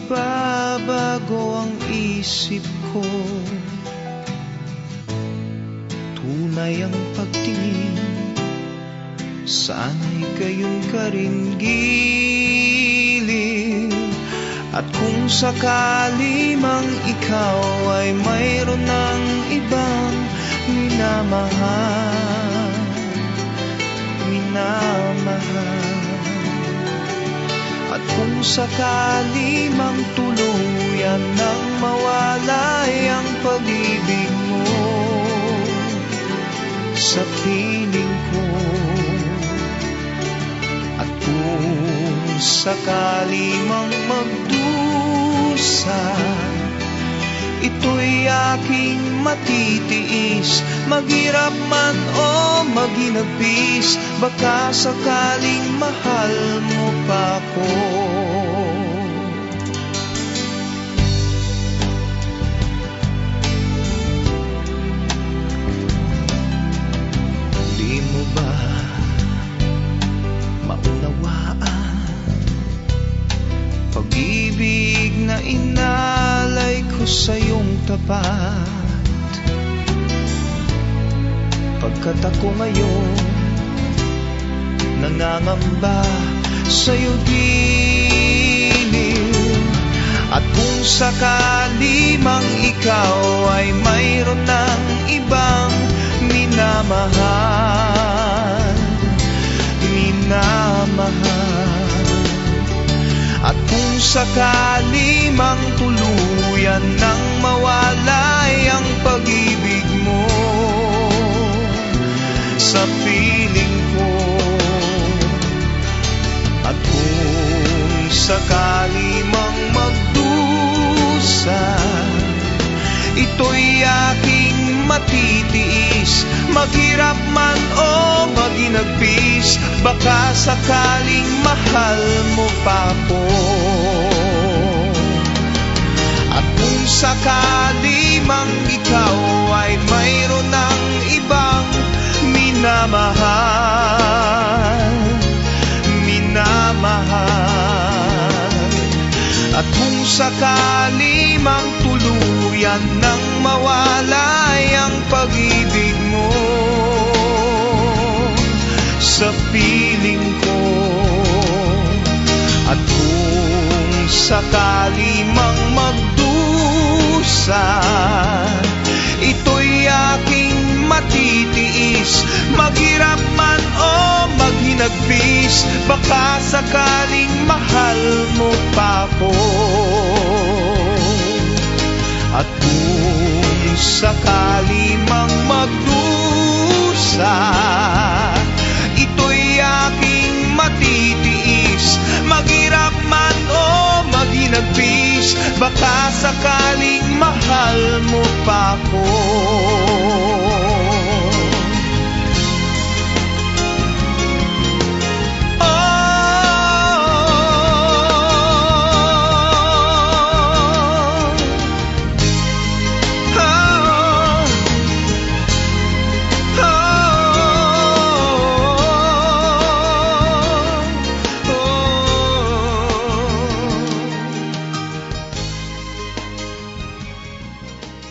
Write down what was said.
magbabago ang isip ko. Tunay ang pagtingin, sana'y gayon ka rin giliw. At kung sakali mang ikaw ay mayroon ng ibang minamahal, at kung sakali mang tuluyan nang mawalay ang pag-ibig mo sa piling ko, at kung sakali mang magdusa, ito'y aking matitiis. Maghirap man o maginagpis, baka sakaling mahal mo pa ko. Di mo ba maunawaan pag-ibig na inalay ko sa iyong tapat? Pagkat ako ngayon nangangamba sa'yo giliw. At kung sakali mang ikaw ay mayroon ng ibang minamahal, at kung sakali mang tuluyan nang mawalay ang pag-ibig mo sa piling ko, at kung sakali mang magdusa, ito'y aking matitiis. Maghirap man o maginagpis, baka sakaling mahal mo pa ko. At kung sakali mang ikaw ay mayroon ng ibang minamahal, at kung sakali mang tuluyan nang mawalay ang pag-ibig mo sa piling ko, at kung sakali mang magdusa, ito'y aking matitiis. Maghirap man o maghinagpis, baka sakaling mahal mo pa ko. At kung sakali mang magdusa, ito'y aking matitiis. Maghirap man o maghinagpis, baka sakaling mahal mo pa ko.